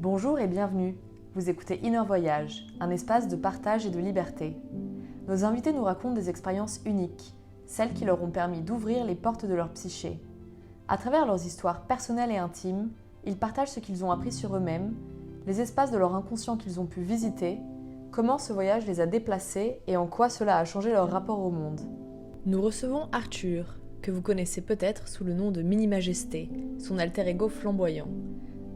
Bonjour et bienvenue. Vous écoutez Inner Voyage, un espace de partage et de liberté. Nos invités nous racontent des expériences uniques, celles qui leur ont permis d'ouvrir les portes de leur psyché. À travers leurs histoires personnelles et intimes, ils partagent ce qu'ils ont appris sur eux-mêmes, les espaces de leur inconscient qu'ils ont pu visiter, comment ce voyage les a déplacés et en quoi cela a changé leur rapport au monde. Nous recevons Arthur, que vous connaissez peut-être sous le nom de Mini Majesté, son alter ego flamboyant.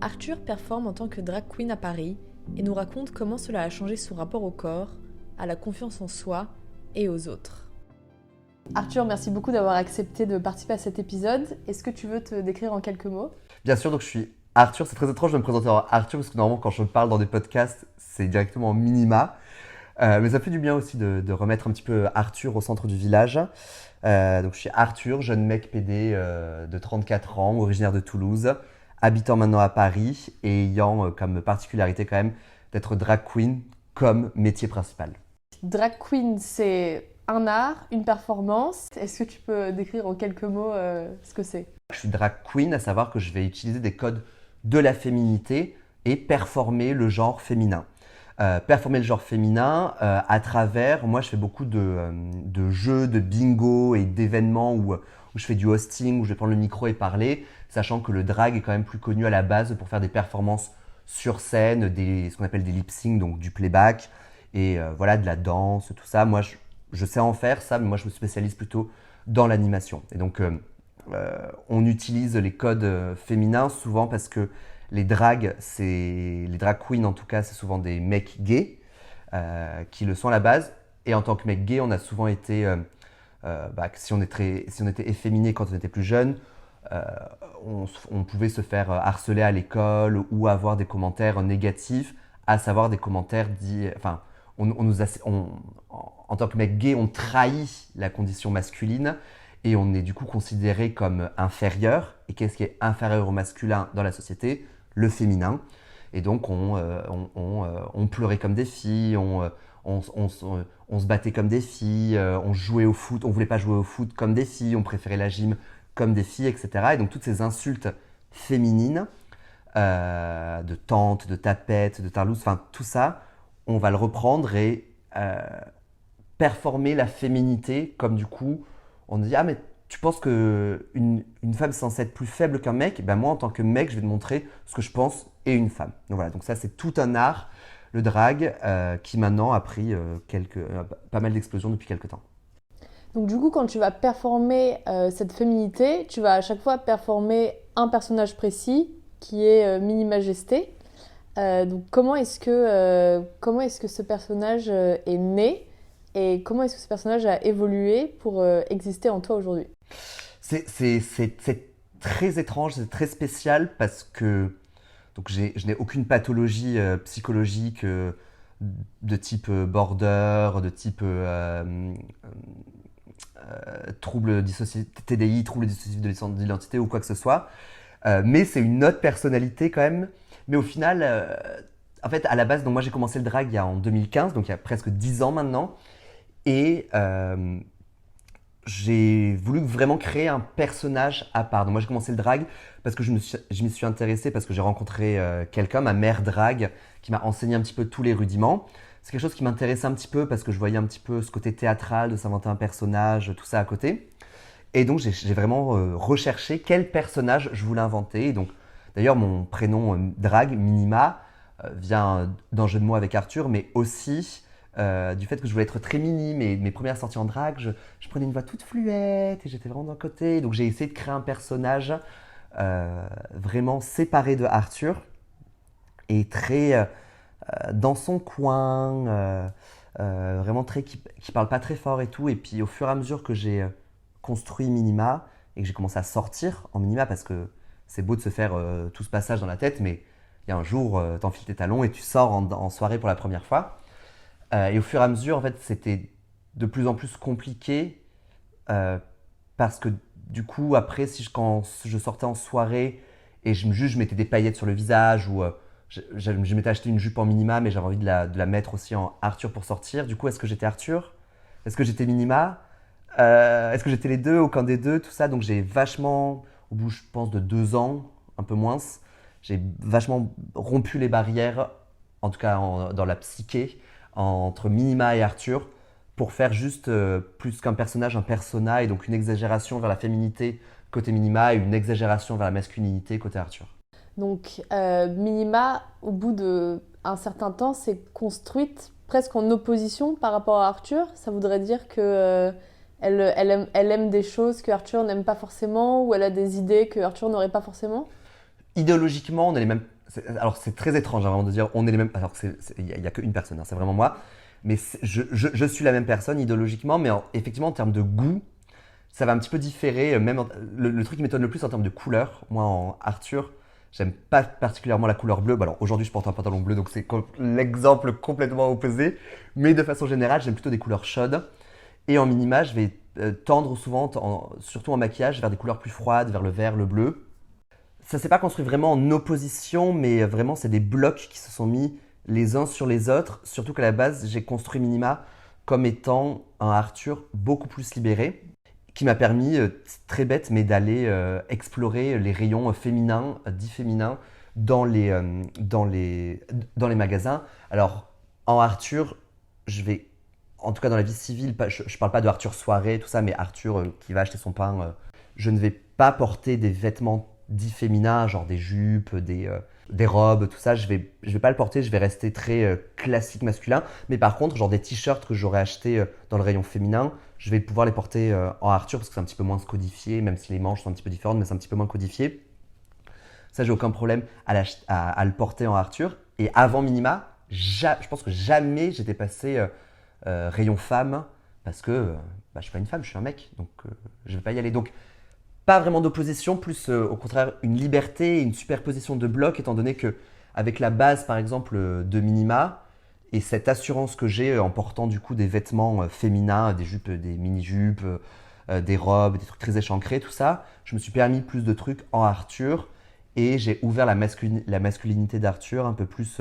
Arthur performe en tant que drag queen à Paris et nous raconte comment cela a changé son rapport au corps, à la confiance en soi et aux autres. Arthur, merci beaucoup d'avoir accepté de participer à cet épisode. Est-ce que tu veux te décrire en quelques mots ? Bien sûr, donc je suis Arthur. C'est très étrange de me présenter en Arthur parce que normalement, quand je parle dans des podcasts, c'est directement en minima. Mais ça fait du bien aussi de remettre un petit peu Arthur au centre du village. Donc je suis Arthur, jeune mec PD de 34 ans, originaire de Toulouse, habitant maintenant à Paris et ayant comme particularité quand même d'être drag queen comme métier principal. Drag queen, c'est un art, une performance. Est-ce que tu peux décrire en quelques mots ce que c'est ? Je suis drag queen, à savoir que je vais utiliser des codes de la féminité et performer le genre féminin. Performer le genre féminin à travers, moi je fais beaucoup de jeux, de bingo et d'événements où je fais du hosting, où je vais prendre le micro et parler, sachant que le drag est quand même plus connu à la base pour faire des performances sur scène, ce qu'on appelle des lip-sync, donc du playback, et voilà, de la danse, tout ça. Moi je sais en faire ça, mais moi je me spécialise plutôt dans l'animation. Et donc on utilise les codes féminins souvent parce que les drag queens en tout cas, c'est souvent des mecs gays qui le sont à la base. Et en tant que mec gay, on a souvent été, si on était efféminé quand on était plus jeune, on pouvait se faire harceler à l'école ou avoir des commentaires négatifs, à savoir des commentaires dits, enfin, en tant que mec gay, on trahit la condition masculine et on est du coup considéré comme inférieur. Et qu'est-ce qui est inférieur au masculin dans la société ? Le féminin. Et donc on pleurait comme des filles, on se battait comme des filles, on jouait au foot, on voulait pas jouer au foot comme des filles, on préférait la gym comme des filles, etc. Et donc toutes ces insultes féminines, de tante, de tapette, de tarlouse, enfin tout ça, on va le reprendre et performer la féminité comme du coup, on dit « Ah mais tu penses qu'une femme est censée être plus faible qu'un mec ?» Ben moi, en tant que mec, je vais te montrer ce que je pense est une femme. Donc voilà, donc ça c'est tout un art, le drag, qui maintenant a pris pas mal d'explosions depuis quelques temps. Donc du coup, quand tu vas performer cette féminité, tu vas à chaque fois performer un personnage précis qui est Mini Majesté. Donc comment est-ce que ce personnage est né et comment est-ce que ce personnage a évolué pour exister en toi aujourd'hui ? C'est très étrange, c'est très spécial parce que donc je n'ai aucune pathologie psychologique de type border, de type trouble dissociatif, TDI, trouble dissociatif de l'identité ou quoi que ce soit. Mais c'est une autre personnalité quand même. Mais au final, en fait, à la base, donc moi j'ai commencé le drag en 2015, donc il y a presque 10 ans maintenant. Et j'ai voulu vraiment créer un personnage à part. Donc moi j'ai commencé le drag parce que je m'y suis intéressé, parce que j'ai rencontré quelqu'un, ma mère drag, qui m'a enseigné un petit peu tous les rudiments. C'est quelque chose qui m'intéressait un petit peu parce que je voyais un petit peu ce côté théâtral, de s'inventer un personnage, tout ça à côté. Et donc j'ai vraiment recherché quel personnage je voulais inventer. Et donc d'ailleurs mon prénom drag, Minima, vient d'un jeu de mots avec Arthur, mais aussi du fait que je voulais être très mini. Mes premières sorties en drag, je prenais une voix toute fluette et j'étais vraiment d'un côté. Donc j'ai essayé de créer un personnage vraiment séparé de Arthur et très dans son coin, vraiment très qui parle pas très fort et tout. Et puis au fur et à mesure que j'ai construit Minima et que j'ai commencé à sortir en Minima, parce que c'est beau de se faire tout ce passage dans la tête, mais il y a un jour, t'enfiles tes talons et tu sors en soirée pour la première fois. Et au fur et à mesure, en fait, c'était de plus en plus compliqué parce que du coup, après, quand je sortais en soirée et je mettais des paillettes sur le visage ou je m'étais acheté une jupe en Minima, mais j'avais envie de la mettre aussi en Arthur pour sortir. Du coup, est-ce que j'étais Arthur ? Est-ce que j'étais Minima ? Est-ce que j'étais les deux, aucun des deux, tout ça. Donc j'ai vachement, au bout je pense de 2 ans, un peu moins, J'ai vachement rompu les barrières, en tout cas dans la psyché, entre Minima et Arthur, pour faire juste plus qu'un personnage, un persona, et donc une exagération vers la féminité côté Minima et une exagération vers la masculinité côté Arthur. Donc, Minima, au bout d'un certain temps, s'est construite presque en opposition par rapport à Arthur. Ça voudrait dire que elle aime des choses que Arthur n'aime pas forcément, ou elle a des idées que Arthur n'aurait pas forcément. Idéologiquement, on est les mêmes. Alors c'est très étrange hein, vraiment de dire on est les mêmes. Alors il n'y a qu'une personne, hein, c'est vraiment moi. Mais je suis la même personne idéologiquement, mais effectivement en termes de goût, ça va un petit peu différer. Même le truc qui m'étonne le plus en termes de couleur, moi en Arthur, j'aime pas particulièrement la couleur bleue. Bon, alors aujourd'hui je porte un pantalon bleu, donc c'est l'exemple complètement opposé. Mais de façon générale, j'aime plutôt des couleurs chaudes. Et en minima, je vais tendre souvent, surtout en maquillage, vers des couleurs plus froides, vers le vert, le bleu. Ça s'est pas construit vraiment en opposition, mais vraiment c'est des blocs qui se sont mis les uns sur les autres. Surtout qu'à la base, j'ai construit Minima comme étant un Arthur beaucoup plus libéré, qui m'a permis, très bête, mais d'aller explorer les rayons féminins, dits féminins, dans les magasins. Alors, en Arthur, je vais, en tout cas dans la vie civile, je parle pas de Arthur soirée, tout ça, mais Arthur qui va acheter son pain, je ne vais pas porter des vêtements dits féminins, genre des jupes, des robes, tout ça. Je vais pas le porter, je vais rester très classique masculin. Mais par contre, genre des t-shirts que j'aurais achetés dans le rayon féminin, je vais pouvoir les porter en Arthur parce que c'est un petit peu moins codifié, même si les manches sont un petit peu différentes, mais c'est un petit peu moins codifié. Ça, j'ai aucun problème à le porter en Arthur. Et avant Minima, je pense que jamais j'étais passé rayon femme parce que je suis pas une femme, je suis un mec, donc je vais pas y aller. Donc pas vraiment d'opposition, plus au contraire une liberté et une superposition de blocs, étant donné que avec la base par exemple de Minima et cette assurance que j'ai en portant du coup des vêtements féminins, des jupes, des mini-jupes, des robes, des trucs très échancrés, tout ça, je me suis permis plus de trucs en Arthur et j'ai ouvert la masculinité d'Arthur un peu plus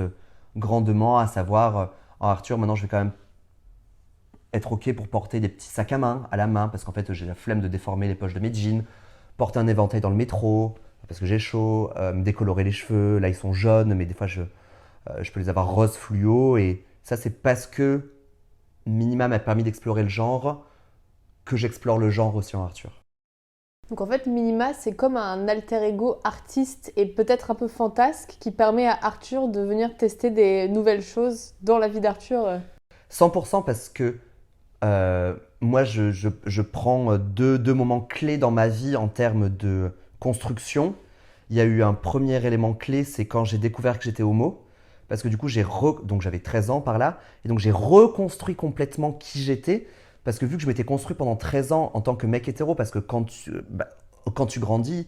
grandement, à savoir en Arthur maintenant je vais quand même être ok pour porter des petits sacs à main à la main parce qu'en fait j'ai la flemme de déformer les poches de mes jeans, porter un éventail dans le métro parce que j'ai chaud, me décolorer les cheveux, là ils sont jaunes mais des fois je peux les avoir rose fluo et ça c'est parce que Minima m'a permis d'explorer le genre que j'explore le genre aussi en Arthur. Donc en fait, Minima, c'est comme un alter ego artiste et peut-être un peu fantasque qui permet à Arthur de venir tester des nouvelles choses dans la vie d'Arthur. 100% parce que moi, je prends deux moments clés dans ma vie en termes de construction. Il y a eu un premier élément clé, c'est quand j'ai découvert que j'étais homo. Parce que du coup, donc j'avais 13 ans par là. Et donc, j'ai reconstruit complètement qui j'étais. Parce que vu que je m'étais construit pendant 13 ans en tant que mec hétéro, parce que quand tu grandis,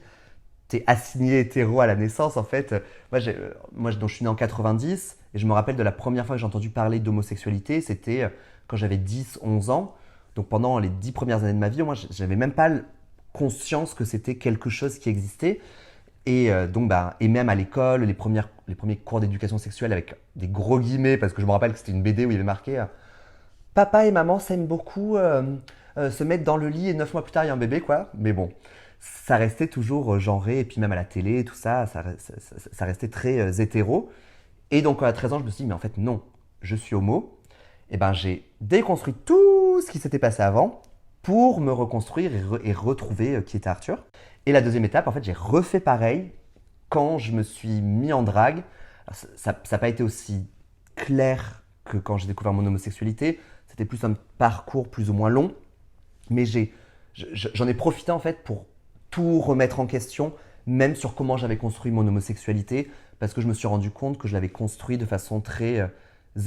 t'es assigné hétéro à la naissance en fait. Donc, je suis né en 90 et je me rappelle de la première fois que j'ai entendu parler d'homosexualité, c'était quand j'avais 10-11 ans. Donc pendant les 10 premières années de ma vie, moi j'avais même pas conscience que c'était quelque chose qui existait. Et et même à l'école, les premiers cours d'éducation sexuelle avec des gros guillemets, parce que je me rappelle que c'était une BD où il y avait marqué Papa et maman s'aiment beaucoup, se mettre dans le lit et 9 mois plus tard il y a un bébé quoi. Mais bon, ça restait toujours genré, et puis même à la télé, tout ça, ça restait très hétéro. Et donc à 13 ans, je me suis dit, mais en fait non, je suis homo. Et ben j'ai déconstruit tout ce qui s'était passé avant pour me reconstruire et retrouver qui était Arthur. Et la deuxième étape, en fait, j'ai refait pareil quand je me suis mis en drague. Alors, ça n'a pas été aussi clair que quand j'ai découvert mon homosexualité. C'était plus un parcours plus ou moins long. Mais j'en ai profité en fait pour tout remettre en question, même sur comment j'avais construit mon homosexualité, parce que je me suis rendu compte que je l'avais construit de façon très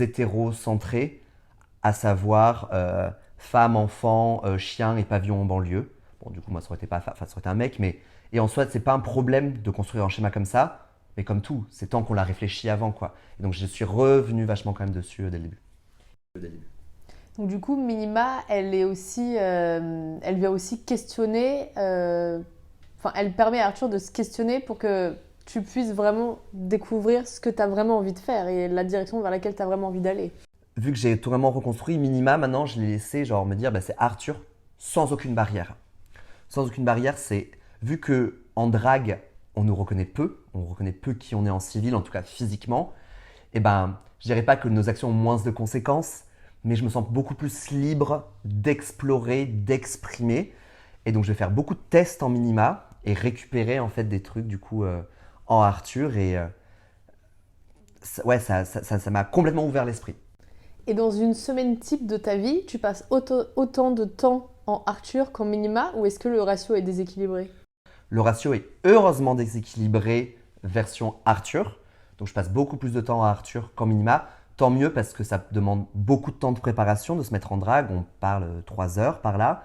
hétérocentrée, à savoir femme, enfant, chien et pavillon en banlieue. Bon, du coup, moi, ça aurait été un mec, mais. Et en soi, c'est pas un problème de construire un schéma comme ça, mais comme tout, c'est tant qu'on l'a réfléchi avant, quoi. Et donc, je suis revenu vachement quand même dessus dès le début. Donc du coup, Minima, elle vient aussi questionner, elle permet à Arthur de se questionner pour que tu puisses vraiment découvrir ce que tu as vraiment envie de faire et la direction vers laquelle tu as vraiment envie d'aller. Vu que j'ai tout vraiment reconstruit, Minima, maintenant, je l'ai laissé genre me dire, c'est Arthur sans aucune barrière. Sans aucune barrière, c'est vu que en drague, on nous reconnaît peu, on reconnaît peu qui on est en civil, en tout cas physiquement, et ben, je dirais pas que nos actions ont moins de conséquences, mais je me sens beaucoup plus libre d'explorer, d'exprimer. Et donc, je vais faire beaucoup de tests en minima et récupérer en fait des trucs du coup en Arthur. Et ouais, ça m'a complètement ouvert l'esprit. Et dans une semaine type de ta vie, tu passes autant de temps en Arthur qu'en minima ou est-ce que le ratio est déséquilibré? Le ratio est heureusement déséquilibré version Arthur. Donc, je passe beaucoup plus de temps en Arthur qu'en minima. Tant mieux parce que ça demande beaucoup de temps de préparation, de se mettre en drague. On parle 3 heures par là.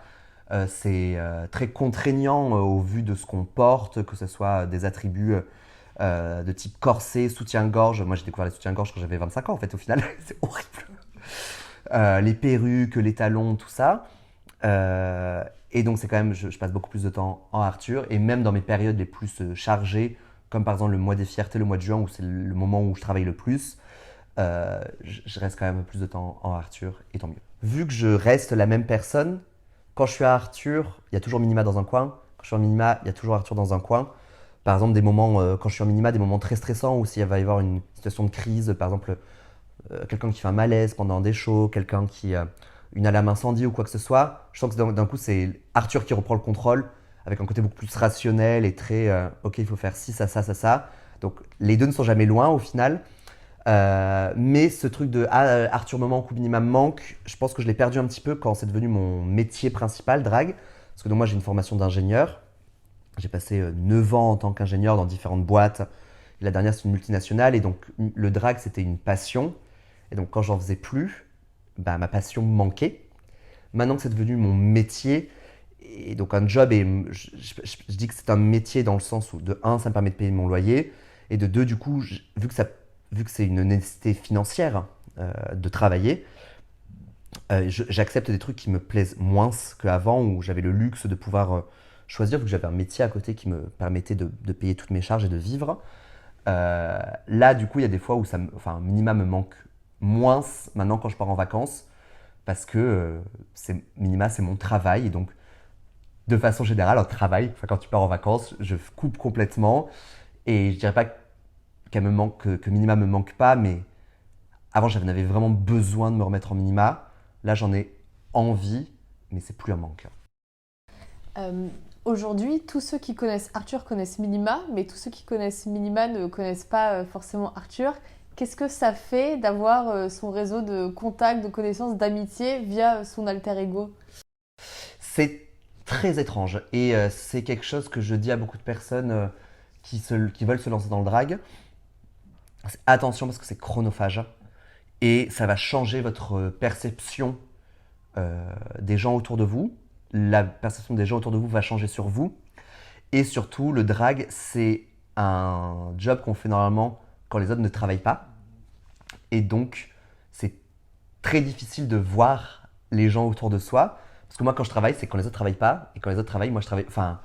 C'est très contraignant au vu de ce qu'on porte, que ce soit des attributs de type corset, soutien-gorge. Moi, j'ai découvert les soutiens-gorge quand j'avais 25 ans, en fait, au final. C'est horrible. Les perruques, les talons, tout ça. Et donc, c'est quand même, je passe beaucoup plus de temps en Arthur. Et même dans mes périodes les plus chargées, comme par exemple le mois des fiertés, le mois de juin, où c'est le moment où je travaille le plus, je reste quand même plus de temps en Arthur, et tant mieux. Vu que je reste la même personne, quand je suis à Arthur, il y a toujours minima dans un coin. Quand je suis en minima, il y a toujours Arthur dans un coin. Par exemple, des moments, quand je suis en minima, des moments très stressants où s'il va y avoir une situation de crise, par exemple, quelqu'un qui fait un malaise pendant des shows, quelqu'un qui a une alarme incendie ou quoi que ce soit, je sens que d'un coup, c'est Arthur qui reprend le contrôle avec un côté beaucoup plus rationnel et très ok, il faut faire ci, ça, ça, ça, ça. Donc les deux ne sont jamais loin au final. Mais ce truc de Arthur me manque ou minima me manque, je pense que je l'ai perdu un petit peu quand c'est devenu mon métier principal, drague. Parce que donc moi j'ai une formation d'ingénieur. J'ai passé 9 ans en tant qu'ingénieur dans différentes boîtes. Et la dernière c'est une multinationale et donc le drague c'était une passion. Et donc quand j'en faisais plus, bah, ma passion me manquait. Maintenant que c'est devenu mon métier, et donc un job, et je dis que c'est un métier dans le sens où de un ça me permet de payer mon loyer, et de deux du coup, vu que c'est une nécessité financière de travailler, j'accepte des trucs qui me plaisent moins qu'avant, où j'avais le luxe de pouvoir choisir, vu que j'avais un métier à côté qui me permettait de payer toutes mes charges et de vivre. Là, du coup, il y a des fois où enfin, minima me manque moins maintenant quand je pars en vacances, parce que minima, c'est mon travail. Et donc, de façon générale, un travail, enfin, quand tu pars en vacances, je coupe complètement. Et je dirais pas qu'elle me manque, que minima me manque pas, mais avant, j'en avais vraiment besoin de me remettre en minima. Là, j'en ai envie, mais c'est plus un manque. Aujourd'hui, tous ceux qui connaissent Arthur connaissent minima, mais tous ceux qui connaissent minima ne connaissent pas forcément Arthur. Qu'est-ce que ça fait d'avoir son réseau de contacts, de connaissances, d'amitié via son alter ego? C'est très étrange et c'est quelque chose que je dis à beaucoup de personnes qui veulent se lancer dans le drag. Attention parce que c'est chronophage et ça va changer votre perception des gens autour de vous. La perception des gens autour de vous va changer sur vous. Et surtout, le drag, c'est un job qu'on fait normalement quand les autres ne travaillent pas. Et donc, c'est très difficile de voir les gens autour de soi. Parce que moi, quand je travaille, c'est quand les autres travaillent pas. Et quand les autres travaillent, moi, je travaille. Enfin,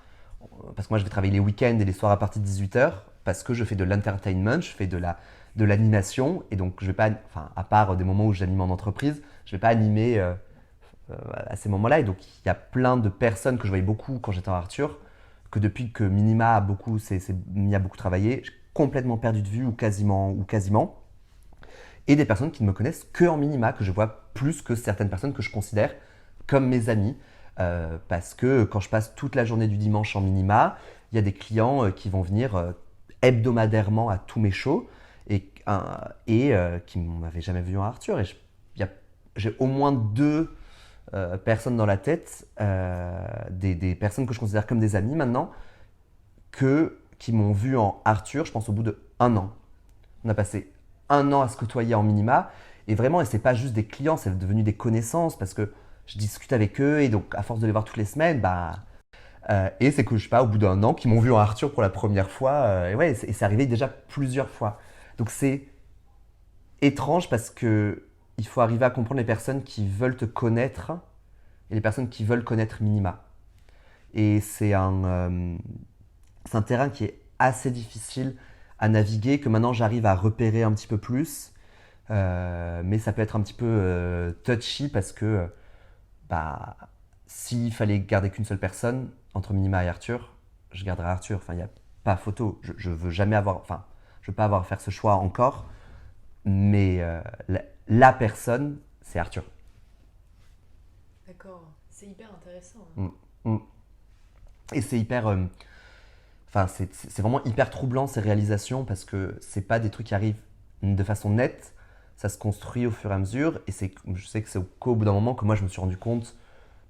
parce que moi, je vais travailler les week-ends et les soirs à partir de 18h. Parce que je fais de l'entertainment, je fais de l'animation. Et donc, je vais pas. Enfin, à part des moments où j'anime en entreprise, je vais pas animer à ces moments-là. Et donc, il y a plein de personnes que je voyais beaucoup quand j'étais en Arthur, que depuis que Minima a beaucoup, m'y a beaucoup travaillé, j'ai complètement perdu de vue ou quasiment. Et des personnes qui ne me connaissent que en minima, que je vois plus que certaines personnes que je considère comme mes amis. Parce que quand je passe toute la journée du dimanche en minima, il y a des clients qui vont venir hebdomadairement à tous mes shows et qui ne m'avaient jamais vu en Arthur. Et j'ai au moins deux personnes dans la tête, des personnes que je considère comme des amis maintenant, qui m'ont vu en Arthur, je pense au bout de 1 an. On a passé 1 an à se côtoyer en minima, et vraiment, et c'est pas juste des clients, c'est devenu des connaissances, parce que je discute avec eux, et donc à force de les voir toutes les semaines, et c'est que je sais pas, au bout d'1 an, qui m'ont vu en Arthur pour la première fois, et ouais, et c'est arrivé déjà plusieurs fois. Donc c'est étrange parce que il faut arriver à comprendre les personnes qui veulent te connaître et les personnes qui veulent connaître minima. Et c'est un terrain qui est assez difficile à naviguer, que maintenant j'arrive à repérer un petit peu plus. Mais ça peut être un petit peu touchy parce que s'il fallait garder qu'une seule personne entre Minima et Arthur, je garderais Arthur. Enfin, il y a pas photo. Je veux jamais avoir, enfin, je veux pas avoir à faire ce choix encore. Mais la personne, c'est Arthur. D'accord, c'est hyper intéressant. Mm, mm. Et c'est hyper, enfin, c'est vraiment hyper troublant ces réalisations parce que c'est pas des trucs qui arrivent de façon nette. Ça se construit au fur et à mesure. Et je sais que c'est qu'au bout d'un moment que moi je me suis rendu compte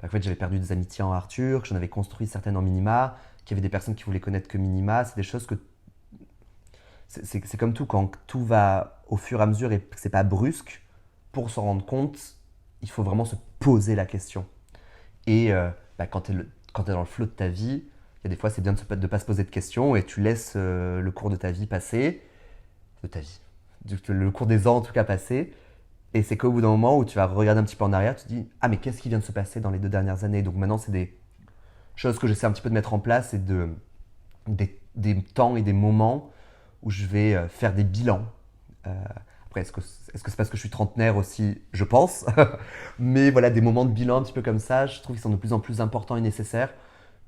qu'en fait j'avais perdu des amitiés en Arthur, que j'en avais construit certaines en minima, qu'il y avait des personnes qui voulaient connaître que minima. C'est des choses que c'est comme tout, quand tout va au fur et à mesure et que c'est pas brusque, pour s'en rendre compte, il faut vraiment se poser la question. Et quand tu es dans le flot de ta vie, il y a des fois c'est bien de ne pas se poser de questions et tu laisses le cours de ta vie passer, de ta vie, le cours des ans en tout cas passer. Et c'est qu'au bout d'un moment où tu vas regarder un petit peu en arrière, tu te dis ah mais qu'est-ce qui vient de se passer dans les 2 dernières années. Donc maintenant c'est des choses que j'essaie un petit peu de mettre en place et des temps et des moments où je vais faire des bilans. Après, est-ce que c'est parce que je suis trentenaire aussi? Je pense. Mais voilà, des moments de bilan un petit peu comme ça, je trouve qu'ils sont de plus en plus importants et nécessaires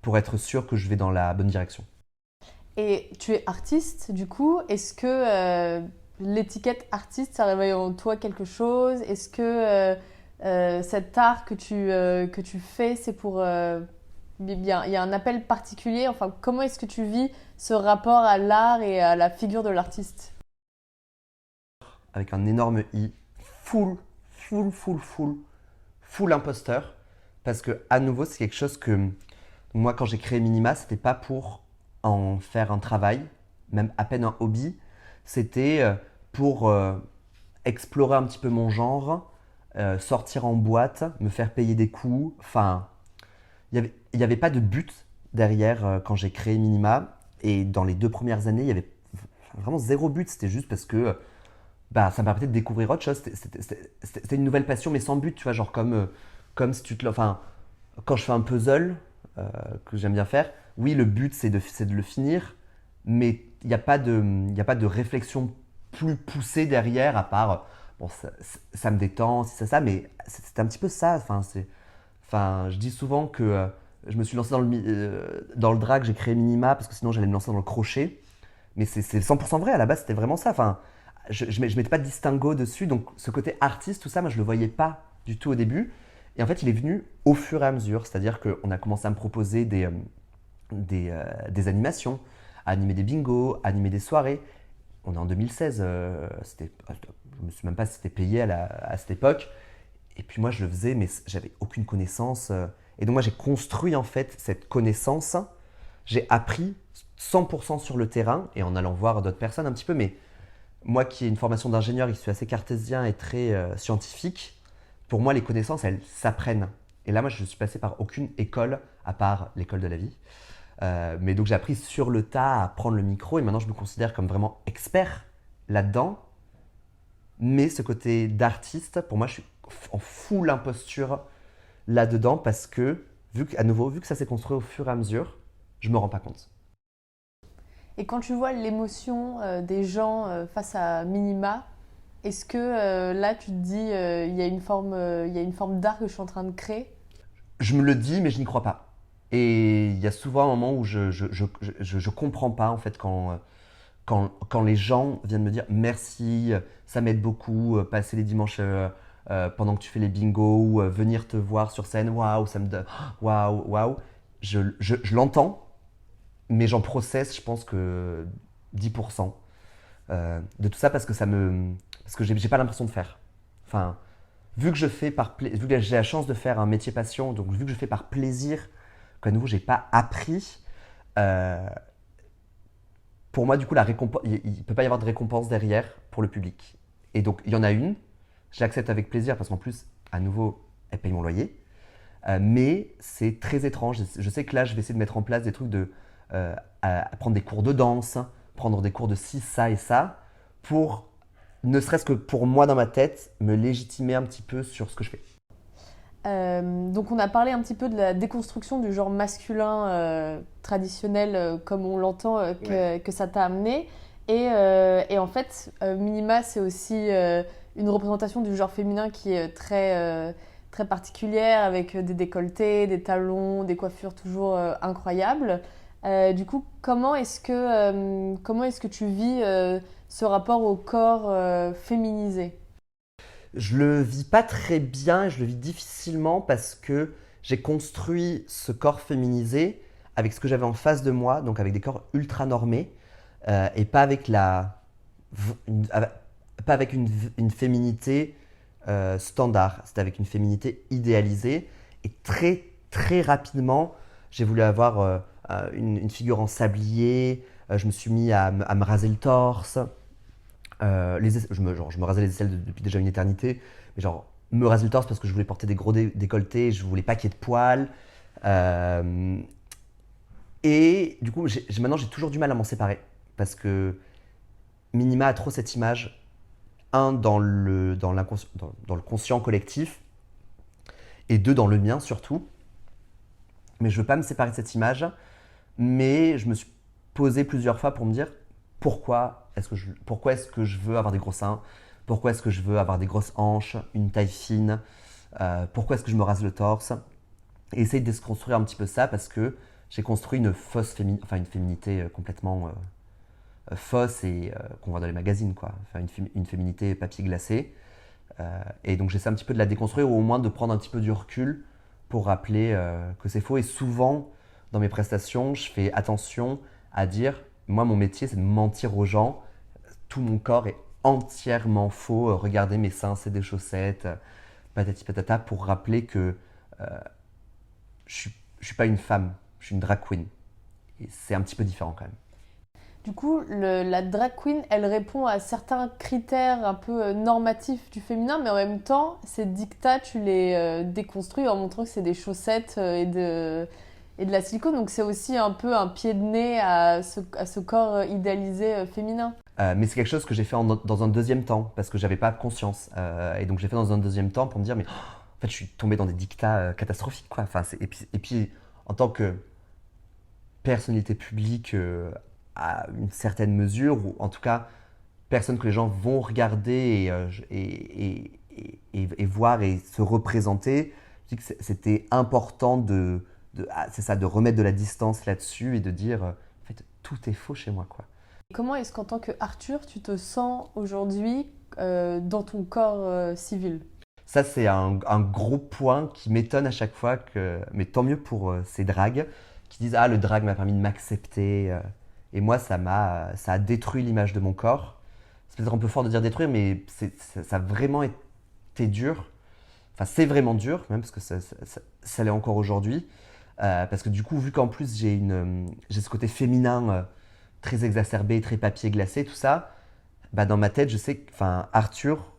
pour être sûr que je vais dans la bonne direction. Et tu es artiste, du coup, est-ce que l'étiquette artiste, ça réveille en toi quelque chose? Est-ce que cet art que tu fais, c'est pour... bien, il y a un appel particulier, enfin, comment est-ce que tu vis ce rapport à l'art et à la figure de l'artiste? Avec un énorme I, full imposteur. Parce que, à nouveau, c'est quelque chose que moi, quand j'ai créé Minima, c'était pas pour en faire un travail, même à peine un hobby. C'était pour explorer un petit peu mon genre, sortir en boîte, me faire payer des coups. Enfin, il y avait pas de but derrière quand j'ai créé Minima. Et dans les 2 premières années, il y avait vraiment zéro but. C'était juste parce que bah, ça m'a permis de découvrir autre chose. C'était une nouvelle passion, mais sans but, tu vois, genre comme si tu te... Enfin, quand je fais un puzzle, que j'aime bien faire, oui, le but, c'est de le finir, mais il n'y a pas de réflexion plus poussée derrière, à part, bon, ça me détend, si c'est ça, mais c'est un petit peu ça. Enfin, je dis souvent que je me suis lancé dans le drag, j'ai créé Minima, parce que sinon j'allais me lancer dans le crochet, mais c'est 100% vrai, à la base, c'était vraiment ça. Enfin, je mettais pas de distinguo dessus, donc ce côté artiste, tout ça, moi je le voyais pas du tout au début. Et en fait, il est venu au fur et à mesure, c'est-à-dire qu'on a commencé à me proposer des animations, à animer des bingos, à animer des soirées. On est en 2016, je ne me souviens même pas si c'était payé à cette époque. Et puis moi, je le faisais, mais j'avais aucune connaissance. Et donc moi, j'ai construit en fait cette connaissance. J'ai appris 100% sur le terrain et en allant voir d'autres personnes un petit peu, mais moi qui ai une formation d'ingénieur et qui suis assez cartésien et très scientifique, pour moi les connaissances elles s'apprennent. Et là moi je suis passé par aucune école à part l'école de la vie. Mais donc j'ai appris sur le tas à prendre le micro et maintenant je me considère comme vraiment expert là-dedans. Mais ce côté d'artiste, pour moi je suis en full imposture là-dedans parce que vu que ça s'est construit au fur et à mesure, je me rends pas compte. Et quand tu vois l'émotion des gens face à Minima, est-ce que là tu te dis il y a il y a une forme d'art que je suis en train de créer? Je me le dis, mais je n'y crois pas. Et il y a souvent un moment où je comprends pas en fait quand les gens viennent me dire merci, ça m'aide beaucoup, passer les dimanches pendant que tu fais les bingos ou venir te voir sur scène, waouh, ça me donne, waouh, waouh. Je l'entends, mais j'en processe, je pense que 10% de tout ça parce que parce que j'ai pas l'impression de faire. Enfin, vu que vu que j'ai la chance de faire un métier passion, donc vu que je fais par plaisir, qu'à nouveau j'ai pas appris, euh, pour moi du coup il peut pas y avoir de récompense derrière pour le public. Et donc il y en a une, je l'accepte avec plaisir parce qu'en plus à nouveau elle paye mon loyer. Mais c'est très étrange. Je sais que là je vais essayer de mettre en place des trucs à prendre des cours de danse, prendre des cours de ci, ça et ça, pour, ne serait-ce que pour moi dans ma tête, me légitimer un petit peu sur ce que je fais. Donc on a parlé un petit peu de la déconstruction du genre masculin traditionnel comme on l'entend que ça t'a amené. Et en fait, Minima, c'est aussi une représentation du genre féminin qui est très particulière, avec des décolletés, des talons, des coiffures toujours incroyables. Du coup, comment est-ce que tu vis ce rapport au corps féminisé? Je le vis pas très bien et je le vis difficilement parce que j'ai construit ce corps féminisé avec ce que j'avais en face de moi, donc avec des corps ultra normés et pas avec pas avec une féminité standard. C'était avec une féminité idéalisée et très très rapidement, j'ai voulu avoir une figure en sablier. Je me suis mis à me raser le torse. Je me rasais les aisselles depuis déjà une éternité, mais genre me raser le torse parce que je voulais porter des gros décolletés, je voulais pas qu'il y ait de poils. Euh, et du coup, maintenant j'ai toujours du mal à m'en séparer parce que Minima a trop cette image, un dans le conscient collectif et deux dans le mien surtout. Mais je veux pas me séparer de cette image. Mais je me suis posé plusieurs fois pour me dire pourquoi est-ce que je veux avoir des gros seins, pourquoi est-ce que je veux avoir des grosses hanches, une taille fine, pourquoi est-ce que je me rase le torse. Et essayer de déconstruire un petit peu ça parce que j'ai construit une féminité complètement fausse et qu'on voit dans les magazines, quoi. Enfin, une féminité papier glacé. Et donc j'essaie un petit peu de la déconstruire ou au moins de prendre un petit peu du recul pour rappeler que c'est faux. Et souvent, dans mes prestations, je fais attention à dire, moi mon métier c'est de mentir aux gens, tout mon corps est entièrement faux, regardez mes seins, c'est des chaussettes, patati patata, pour rappeler que je suis pas une femme, je suis une drag queen. Et c'est un petit peu différent quand même. Du coup, la drag queen, elle répond à certains critères un peu normatifs du féminin, mais en même temps, ces dictats, tu les déconstruis en montrant que c'est des chaussettes et de la silicone. Donc c'est aussi un peu un pied de nez à ce corps idéalisé féminin. Mais c'est quelque chose que j'ai fait dans un deuxième temps parce que j'avais pas conscience. Et donc j'ai fait dans un deuxième temps pour me dire, mais en fait, je suis tombé dans des dictats catastrophiques, quoi. Enfin, et puis, en tant que personnalité publique à une certaine mesure, ou en tout cas, personne que les gens vont regarder et voir et se représenter, je dis que c'était important c'est ça, de remettre de la distance là-dessus et de dire, en fait, tout est faux chez moi, quoi. Comment est-ce qu'en tant qu'Arthur, tu te sens aujourd'hui dans ton corps civil? Ça, c'est un gros point qui m'étonne à chaque fois, mais tant mieux pour ces dragues qui disent ah, le drag m'a permis de m'accepter. Et moi, ça a détruit l'image de mon corps. C'est peut-être un peu fort de dire détruire, mais ça a vraiment été dur. Enfin, c'est vraiment dur, même parce que ça l'est encore aujourd'hui. Parce que du coup, vu qu'en plus j'ai ce côté féminin très exacerbé, très papier glacé, tout ça, bah, dans ma tête, je sais que Arthur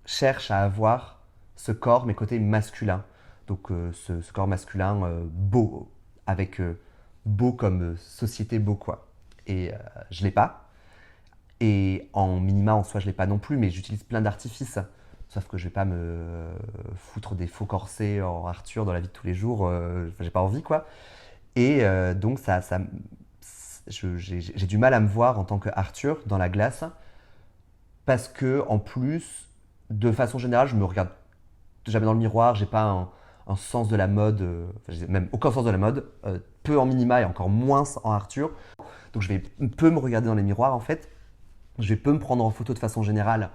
cherche à avoir ce corps, mais côté masculin. Donc ce corps masculin beau, avec beau comme société beau, quoi. Et je l'ai pas. Et en minima, en soi, je l'ai pas non plus, mais j'utilise plein d'artifices. Sauf que je vais pas me foutre des faux corsets en Arthur dans la vie de tous les jours. J'ai pas envie, quoi. Et donc, j'ai du mal à me voir en tant que Arthur dans la glace. Parce que, en plus, de façon générale, je me regarde jamais dans le miroir. J'ai pas un sens de la mode. J'ai même aucun sens de la mode. Peu en minima et encore moins en Arthur. Donc, je vais peu me regarder dans les miroirs, en fait. Je vais peu me prendre en photo de façon générale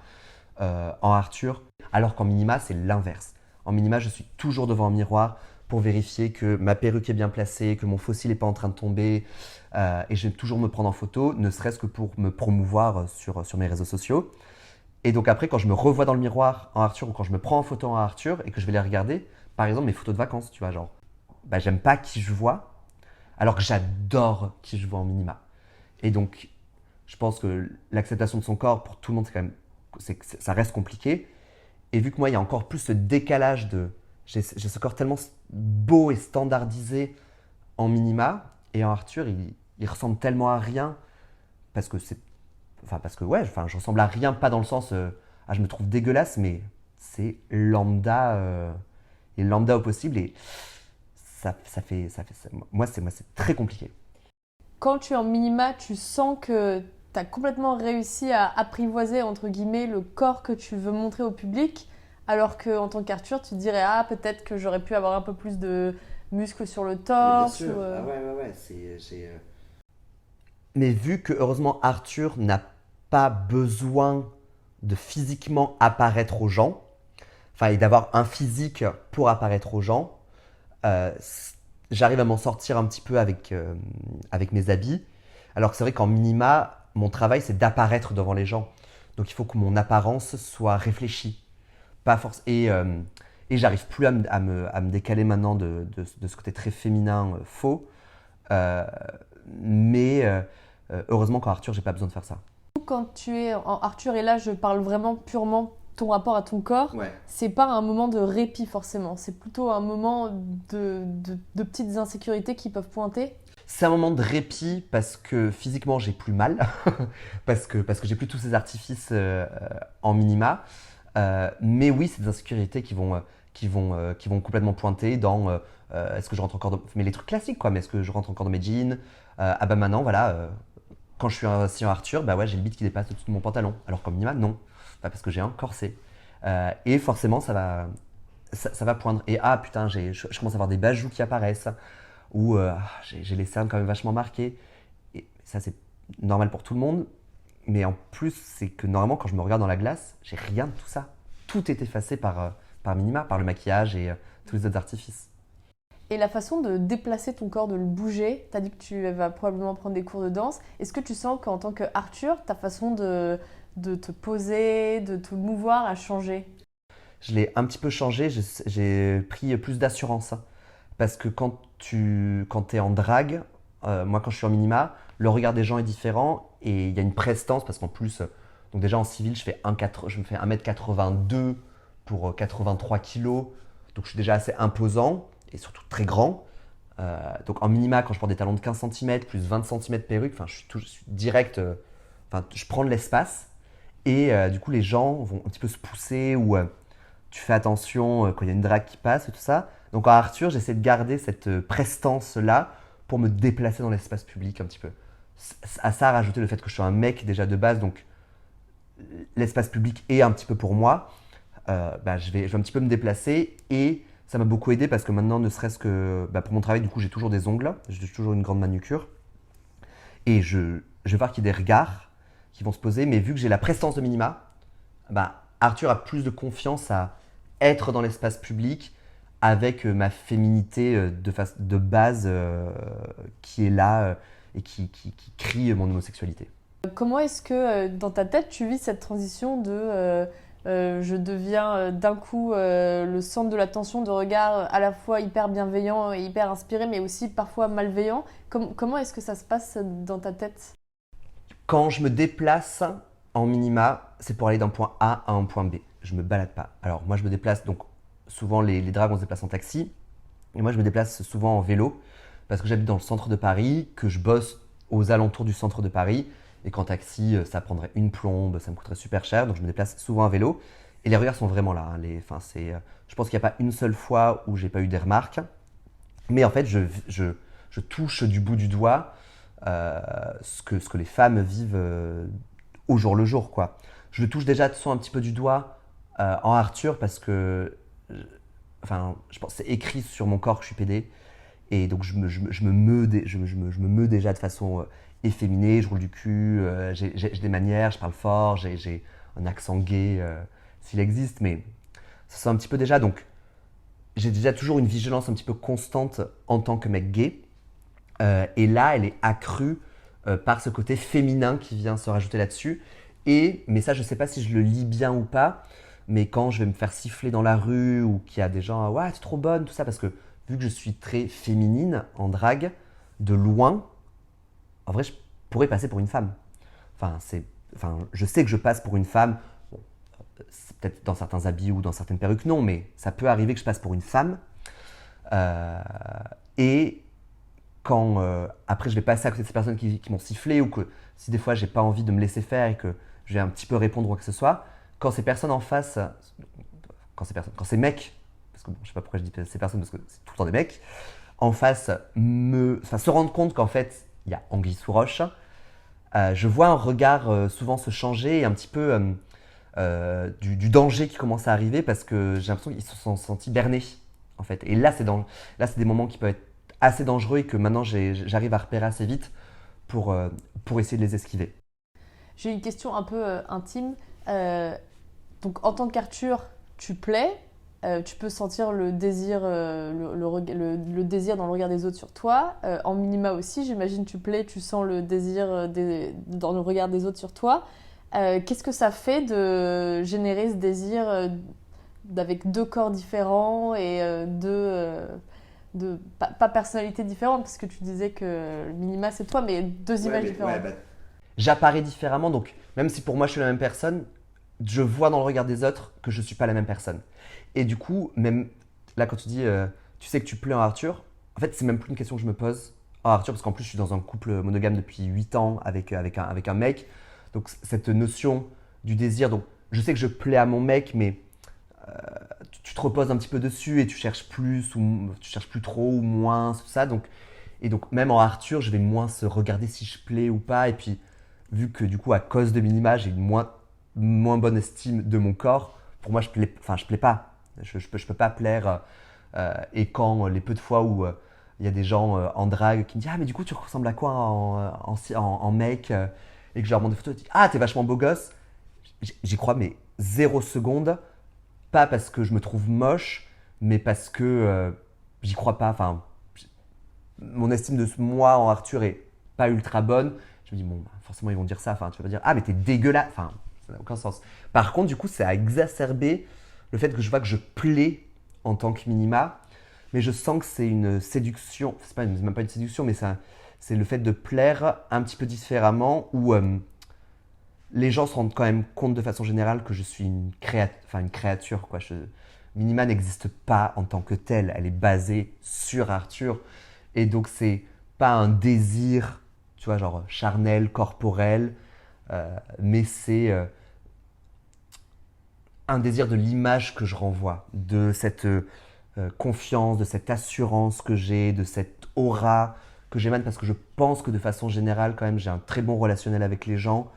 en Arthur, alors qu'en minima, c'est l'inverse. En minima, je suis toujours devant un miroir pour vérifier que ma perruque est bien placée, que mon fossile n'est pas en train de tomber. Et je vais toujours me prendre en photo, ne serait-ce que pour me promouvoir sur mes réseaux sociaux. Et donc après, quand je me revois dans le miroir en Arthur ou quand je me prends en photo en Arthur et que je vais les regarder, par exemple mes photos de vacances, tu vois, genre, bah, j'aime pas qui je vois, alors que j'adore qui je vois en minima. Et donc, je pense que l'acceptation de son corps pour tout le monde, ça reste compliqué. Et vu que moi, il y a encore plus ce décalage j'ai ce corps tellement beau et standardisé en minima, et en Arthur, il ressemble tellement à rien, parce que ouais, je ressemble à rien, pas dans le sens, je me trouve dégueulasse, mais c'est lambda, et lambda au possible, et moi, c'est très compliqué. Quand tu es en minima, tu sens que tu as complètement réussi à apprivoiser, entre guillemets, le corps que tu veux montrer au public, alors qu'en tant qu'Arthur, tu te dirais, ah, peut-être que j'aurais pu avoir un peu plus de muscles sur le Mais bien torse. sûr, ah ouais, ouais, ouais, Mais vu que heureusement Arthur n'a pas besoin de physiquement apparaître aux gens, enfin et d'avoir un physique pour apparaître aux gens, euh, j'arrive à m'en sortir un petit peu avec mes habits. Alors que c'est vrai qu'en minima, mon travail c'est d'apparaître devant les gens. Donc il faut que mon apparence soit réfléchie. Pas force. Et j'arrive plus à me décaler maintenant de ce côté très féminin faux. Euh, mais heureusement qu'en Arthur, j'ai pas besoin de faire ça. Quand tu es en Arthur, et là je parle vraiment purement ton rapport à ton corps, Ouais. c'est pas un moment de répit forcément, c'est plutôt un moment de petites insécurités qui peuvent pointer. C'est un moment de répit parce que physiquement j'ai plus mal, parce que j'ai plus tous ces artifices en minima. Mais oui, c'est des insécurités qui vont complètement pointer dans est-ce que je rentre encore dans. Mais les trucs classiques quoi, mais est-ce que je rentre encore dans mes jeans. Ah bah maintenant, voilà, quand je suis assis en Arthur, bah ouais, j'ai le bite qui dépasse au-dessus de mon pantalon. Alors qu'en minima, non. Bah, parce que j'ai un corset. Et forcément, ça va poindre. Et ah putain, je commence à avoir des bajoux qui apparaissent. Ou j'ai les cernes quand même vachement marquées. Et ça, c'est normal pour tout le monde. Mais en plus, c'est que normalement, quand je me regarde dans la glace, j'ai rien de tout ça. Tout est effacé par minima, par le maquillage et tous les autres artifices. Et la façon de déplacer ton corps, de le bouger, tu as dit que tu vas probablement prendre des cours de danse. Est-ce que tu sens qu'en tant qu'Arthur, ta façon de te poser, de te mouvoir a changé? Je l'ai un petit peu changé, j'ai pris plus d'assurance. Parce que quand tu es en drague, moi quand je suis en minima, le regard des gens est différent et il y a une prestance parce qu'en plus, donc déjà en civil, je me fais 1m82 pour 83 kilos, donc je suis déjà assez imposant et surtout très grand. Donc en minima, quand je porte des talons de 15 cm plus 20 cm perruque, enfin je suis direct, enfin je prends de l'espace et du coup les gens vont un petit peu se pousser ou tu fais attention quand il y a une drague qui passe et tout ça. Donc en Arthur, j'essaie de garder cette prestance-là pour me déplacer dans l'espace public un petit peu. À ça, rajouter le fait que je suis un mec déjà de base, donc l'espace public est un petit peu pour moi. Bah, je vais un petit peu me déplacer et ça m'a beaucoup aidé parce que maintenant, ne serait-ce que bah, pour mon travail, du coup, j'ai toujours des ongles, j'ai toujours une grande manucure et je vais voir qu'il y a des regards qui vont se poser, mais vu que j'ai la prestance de minima, bah, Arthur a plus de confiance à être dans l'espace public avec ma féminité de base qui est là et qui crie mon homosexualité. Comment est-ce que dans ta tête tu vis cette transition de je deviens d'un coup le centre de l'attention de regard à la fois hyper bienveillant et hyper inspiré mais aussi parfois malveillant. Comment est-ce que ça se passe dans ta tête? Quand je me déplace en minima, c'est pour aller d'un point A à un point B. Je me balade pas. Alors moi je me déplace, donc souvent les drags on se déplace en taxi, et moi je me déplace souvent en vélo, parce que j'habite dans le centre de Paris, que je bosse aux alentours du centre de Paris, et qu'en taxi ça prendrait une plombe, ça me coûterait super cher, donc je me déplace souvent à vélo. Et les regards sont vraiment là. Hein. Je pense qu'il n'y a pas une seule fois où j'ai pas eu des remarques, mais en fait je touche du bout du doigt ce que les femmes vivent au jour le jour, quoi. Je le touche déjà de son un petit peu du doigt en Arthur parce que, enfin, je pense que c'est écrit sur mon corps que je suis pédé et donc je me meus déjà de façon efféminée, je roule du cul, j'ai des manières, je parle fort, j'ai un accent gay s'il existe, mais ça sent un petit peu déjà. Donc j'ai déjà toujours une vigilance un petit peu constante en tant que mec gay. Et là, elle est accrue par ce côté féminin qui vient se rajouter là-dessus. Mais ça, je ne sais pas si je le lis bien ou pas, mais quand je vais me faire siffler dans la rue ou qu'il y a des gens, ouais, t'es trop bonne, tout ça, parce que vu que je suis très féminine en drague, de loin, en vrai, je pourrais passer pour une femme. Je sais que je passe pour une femme, bon, c'est peut-être dans certains habits ou dans certaines perruques, non, mais ça peut arriver que je passe pour une femme. Euh, et quand après je vais passer à côté de ces personnes qui m'ont sifflé ou que si des fois j'ai pas envie de me laisser faire et que je vais un petit peu répondre ou quoi que ce soit, quand ces personnes en face, quand ces mecs, parce que bon, je sais pas pourquoi je dis ces personnes parce que c'est tout le temps des mecs, en face se rendent compte qu'en fait il y a anguille sous roche, je vois un regard souvent se changer et un petit peu du danger qui commence à arriver parce que j'ai l'impression qu'ils se sont sentis bernés en fait. Et là c'est des moments qui peuvent être assez dangereux et que maintenant j'arrive à repérer assez vite pour essayer de les esquiver. J'ai une question un peu intime. Donc, en tant qu'Arthur, tu plais, tu peux sentir le désir, le désir dans le regard des autres sur toi. En minima aussi, j'imagine tu plais, tu sens le désir dans le regard des autres sur toi. Qu'est-ce que ça fait de générer ce désir avec deux corps différents et pas personnalités différentes, parce que tu disais que le minima c'est toi, mais deux images différentes. J'apparais différemment, donc même si pour moi je suis la même personne, je vois dans le regard des autres que je ne suis pas la même personne. Et du coup, même là quand tu dis tu sais que tu plais en Arthur, en fait c'est même plus une question que je me pose en Arthur, parce qu'en plus je suis dans un couple monogame depuis 8 ans avec un mec, donc cette notion du désir, donc je sais que je plais à mon mec, mais tu te reposes un petit peu dessus et tu cherches plus ou tu cherches plus trop ou moins, tout ça. Et donc même en Arthur, je vais moins se regarder si je plais ou pas. Et puis vu que du coup à cause de Minima, j'ai une moins bonne estime de mon corps, pour moi je plais pas. Je peux pas plaire. Et quand les peu de fois où il y a des gens en drague qui me disent ah mais du coup tu ressembles à quoi en mec et que je leur montre des photos, ils disent ah t'es vachement beau gosse. J'y crois mais 0 seconde. Pas parce que je me trouve moche, mais parce que j'y crois pas. Enfin, mon estime de moi en Arthur est pas ultra bonne. Je me dis, bon, bah, forcément, ils vont dire ça. Enfin, tu vas pas dire, ah, mais t'es dégueulasse. Enfin, ça n'a aucun sens. Par contre, du coup, ça a exacerbé le fait que je vois que je plais en tant que minima, mais je sens que c'est une séduction. C'est même pas une séduction, mais c'est le fait de plaire un petit peu différemment, où les gens se rendent quand même compte de façon générale que je suis une créature, quoi. Minima n'existe pas en tant que telle, elle est basée sur Arthur. Et donc, c'est pas un désir, tu vois, genre charnel, corporel, mais c'est un désir de l'image que je renvoie, de cette confiance, de cette assurance que j'ai, de cette aura que j'émane, parce que je pense que de façon générale, quand même, j'ai un très bon relationnel avec les gens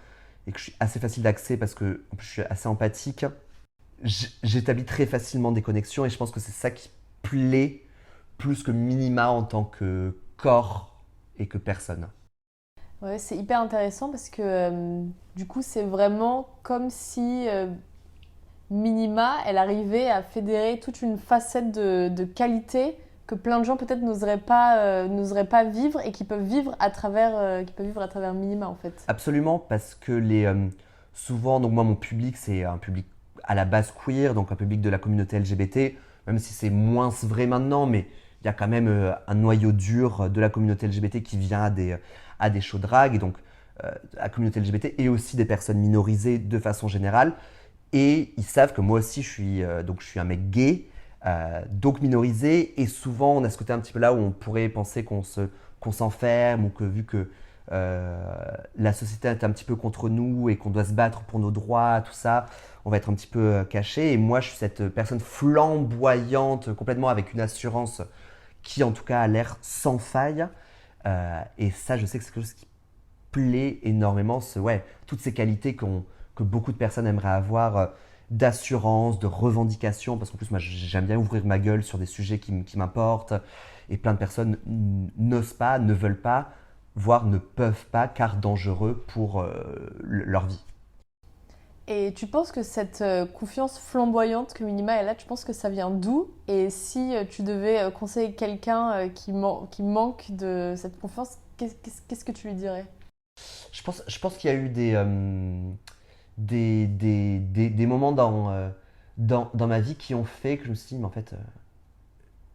et que je suis assez facile d'accès parce que en plus, je suis assez empathique. J'établis très facilement des connexions et je pense que c'est ça qui plaît plus que Minima en tant que corps et que personne. Ouais, c'est hyper intéressant parce que du coup, c'est vraiment comme si Minima, elle arrivait à fédérer toute une facette de qualité que plein de gens peut-être n'oseraient pas vivre et qui peuvent vivre à travers Minima en fait. Absolument, parce que souvent, donc moi, mon public, c'est un public à la base queer, donc un public de la communauté LGBT, même si c'est moins vrai maintenant, mais il y a quand même un noyau dur de la communauté LGBT qui vient à des shows drag, et donc la communauté LGBT et aussi des personnes minorisées de façon générale. Et ils savent que moi aussi, je suis un mec gay, donc minorisé, et souvent on a ce côté un petit peu là où on pourrait penser qu'on s'enferme, ou que vu que la société est un petit peu contre nous et qu'on doit se battre pour nos droits, tout ça, on va être un petit peu caché. Et moi, je suis cette personne flamboyante, complètement avec une assurance qui, en tout cas, a l'air sans faille. Et ça, je sais que c'est quelque chose qui plaît énormément. Toutes ces qualités que beaucoup de personnes aimeraient avoir, d'assurance, de revendication, parce qu'en plus, moi, j'aime bien ouvrir ma gueule sur des sujets qui m'importent. Et plein de personnes n'osent pas, ne veulent pas, voire ne peuvent pas, car dangereux pour leur vie. Et tu penses que cette confiance flamboyante que Minima elle a, tu penses que ça vient d'où? Et si tu devais conseiller quelqu'un qui manque de cette confiance, qu'est-ce que tu lui dirais? Je pense qu'il y a eu des moments dans ma vie qui ont fait que je me suis dit, mais en fait,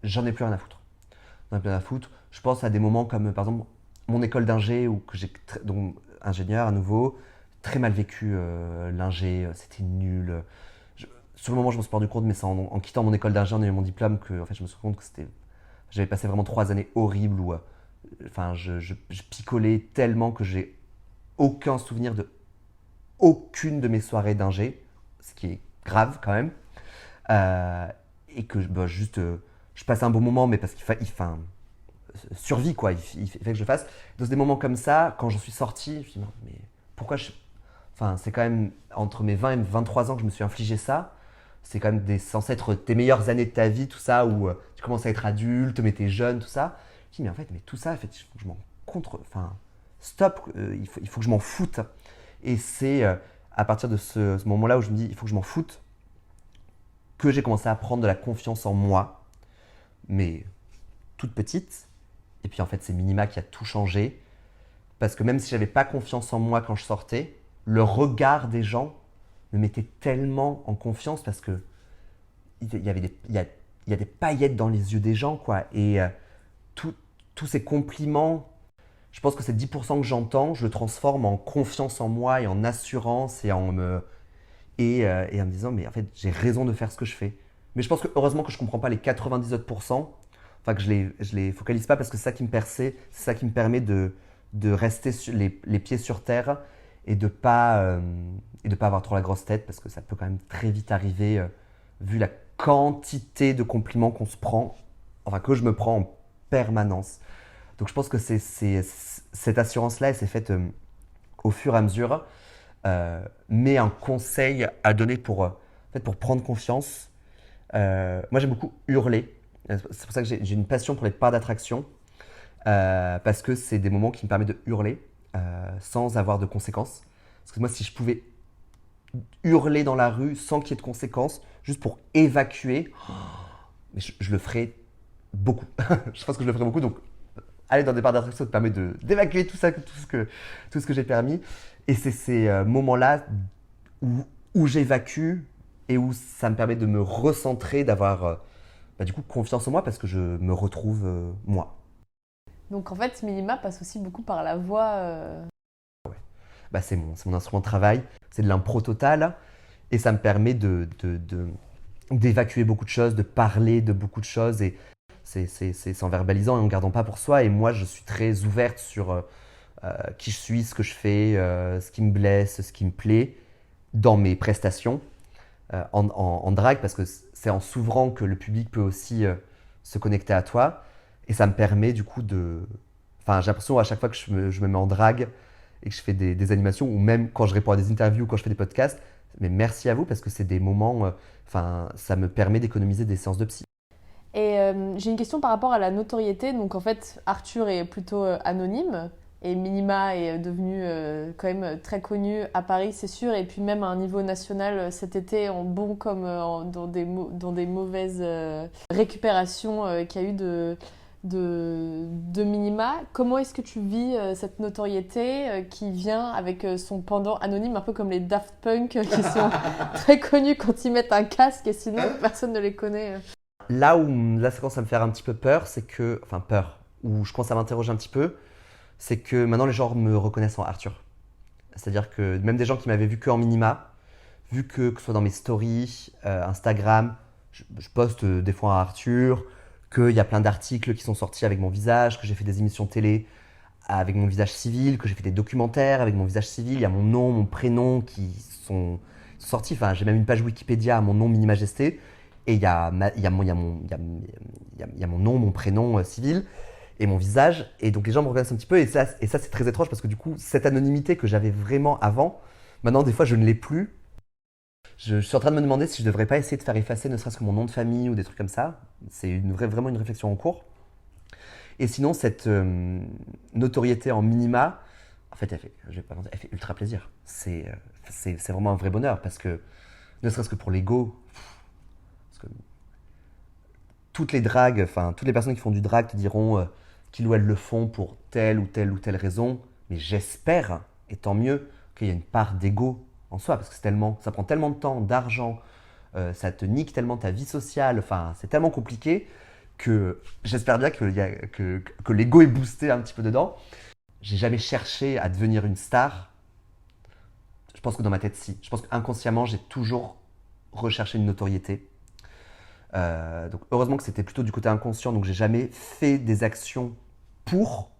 j'en ai plus rien à foutre. J'en ai plus rien à foutre. Je pense à des moments comme, par exemple, mon école d'ingé, donc ingénieur à nouveau, très mal vécu l'ingé, c'était nul. Sur le moment, je me suis pas rendu compte, mais c'est en quittant mon école d'ingé, en ayant mon diplôme, que en fait, je me suis rendu compte que j'avais passé vraiment 3 années horribles où je picolais tellement que j'ai aucun souvenir de aucune de mes soirées d'ingé, ce qui est grave quand même. Euh, et que je passe un bon moment, mais parce survie quoi, il fait que je fasse. Dans des moments comme ça, quand j'en suis sorti, je me suis dit, non, mais pourquoi Enfin, c'est quand même entre mes 20 et 23 ans que je me suis infligé ça. C'est quand même censé être tes meilleures années de ta vie, tout ça, où tu commences à être adulte, mais t'es jeune, tout ça. Je me dis, mais en fait, tout ça, je m'en contre. Enfin, stop, il faut que je m'en foute. Et c'est à partir de ce moment-là où je me dis il faut que je m'en foute que j'ai commencé à prendre de la confiance en moi, mais toute petite. Et puis en fait, c'est Minima qui a tout changé. Parce que même si j'avais pas confiance en moi quand je sortais, le regard des gens me mettait tellement en confiance parce que il y a des paillettes dans les yeux des gens, quoi. Et tous ces compliments, je pense que c'est 10% que j'entends, je le transforme en confiance en moi et en assurance et en me disant, mais en fait, j'ai raison de faire ce que je fais. Mais je pense que heureusement que je ne comprends pas les 90 autres pourcents, enfin que je les focalise pas parce que c'est ça qui me c'est ça qui me permet de rester les pieds sur terre et de pas avoir trop la grosse tête parce que ça peut quand même très vite arriver vu la quantité de compliments qu'on se prend, enfin que je me prends en permanence. Donc je pense que cette assurance-là, elle s'est faite au fur et à mesure. Mais un conseil à donner en fait, pour prendre confiance, moi j'aime beaucoup hurler. C'est pour ça que j'ai une passion pour les parcs d'attraction. Parce que c'est des moments qui me permettent de hurler sans avoir de conséquences. Parce que moi, si je pouvais hurler dans la rue sans qu'il y ait de conséquences, juste pour évacuer, mais je le ferais beaucoup. Je pense que je le ferais beaucoup. Donc, aller dans des parcs d'attraction te permet d'évacuer tout ça, tout ce que j'ai permis. Et c'est ces moments-là où j'évacue et où ça me permet de me recentrer, d'avoir du coup confiance en moi parce que je me retrouve moi. Donc en fait, Minima passe aussi beaucoup par la voix. C'est mon instrument de travail, c'est de l'impro total et ça me permet d'évacuer beaucoup de choses, de parler de beaucoup de choses et c'est en verbalisant et en gardant pas pour soi. Et moi, je suis très ouverte sur qui je suis, ce que je fais, ce qui me blesse, ce qui me plaît dans mes prestations en drague parce que c'est en s'ouvrant que le public peut aussi se connecter à toi. Et ça me permet du coup Enfin, j'ai l'impression à chaque fois que je me mets en drague et que je fais des animations ou même quand je réponds à des interviews ou quand je fais des podcasts, mais merci à vous parce que c'est des moments, ça me permet d'économiser des séances de psy. Et j'ai une question par rapport à la notoriété. Donc en fait, Arthur est plutôt anonyme et Minima est devenu quand même très connu à Paris, c'est sûr. Et puis même à un niveau national cet été, en bon comme dans des mauvaises récupérations qu'il y a eu de Minima. Comment est-ce que tu vis cette notoriété qui vient avec son pendant anonyme, un peu comme les Daft Punk qui sont très connus quand ils mettent un casque et sinon personne ne les connaît. Là ça commence à me faire un petit peu peur, c'est que, enfin peur, où je commence à m'interroger un petit peu, c'est que maintenant les gens me reconnaissent en Arthur. C'est-à-dire que même des gens qui m'avaient vu que en Minima, vu que ce soit dans mes stories, Instagram, je poste des fois à Arthur, qu'il y a plein d'articles qui sont sortis avec mon visage, que j'ai fait des émissions télé avec mon visage civil, que j'ai fait des documentaires avec mon visage civil. Il y a mon nom, mon prénom qui sont sortis. Enfin, j'ai même une page Wikipédia à mon nom Mini Majesté. Et il y a mon nom, mon prénom civil et mon visage. Et donc les gens me reconnaissent un petit peu. Et ça c'est très étrange parce que du coup, cette anonymité que j'avais vraiment avant, maintenant, des fois, je ne l'ai plus. Je suis en train de me demander si je ne devrais pas essayer de faire effacer ne serait-ce que mon nom de famille ou des trucs comme ça. C'est vraiment une réflexion en cours. Et sinon, cette notoriété en Minima, en fait, elle fait ultra plaisir. C'est vraiment un vrai bonheur parce que, ne serait-ce que pour l'ego, parce que toutes les dragues, enfin, toutes les personnes qui font du drag te diront qu'ils ou elles le font pour telle ou telle ou telle raison. Mais j'espère, et tant mieux, qu'il y a une part d'ego en soi, parce que ça prend tellement de temps, d'argent, ça te nique tellement ta vie sociale, enfin, c'est tellement compliqué que j'espère bien que l'ego est boosté un petit peu dedans. J'ai jamais cherché à devenir une star. Je pense que dans ma tête, si. Je pense qu'inconsciemment, j'ai toujours recherché une notoriété. Donc heureusement que c'était plutôt du côté inconscient, donc j'ai jamais fait des actions pour,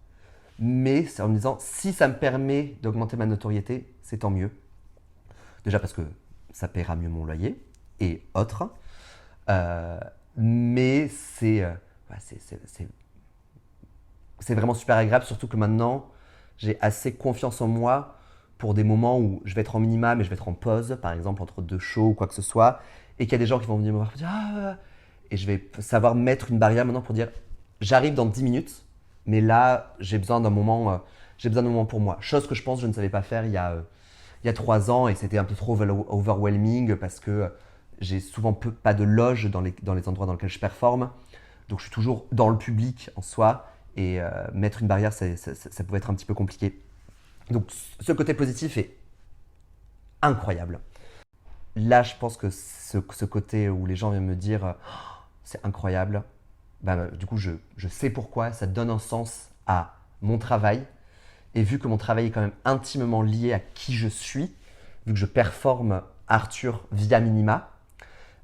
mais c'est en me disant, si ça me permet d'augmenter ma notoriété, c'est tant mieux. Déjà parce que ça paiera mieux mon loyer et autres. Mais c'est vraiment super agréable, surtout que maintenant, j'ai assez confiance en moi pour des moments où je vais être en minima, mais je vais être en pause, par exemple entre deux shows ou quoi que ce soit, et qu'il y a des gens qui vont venir me voir et dire ah, et je vais savoir mettre une barrière maintenant pour dire j'arrive dans 10 minutes, mais là, j'ai besoin d'un moment, j'ai besoin de moments pour moi. Chose que je pense que je ne savais pas faire il y a 3 ans et c'était un peu trop overwhelming parce que j'ai souvent pas de loge dans les endroits dans lesquels je performe. Donc je suis toujours dans le public en soi et mettre une barrière, ça pouvait être un petit peu compliqué. Donc ce côté positif est incroyable. Là, je pense que ce côté où les gens viennent me dire c'est incroyable, ben, du coup, je sais pourquoi, ça donne un sens à mon travail. Et vu que mon travail est quand même intimement lié à qui je suis, vu que je performe Arthur via Minima,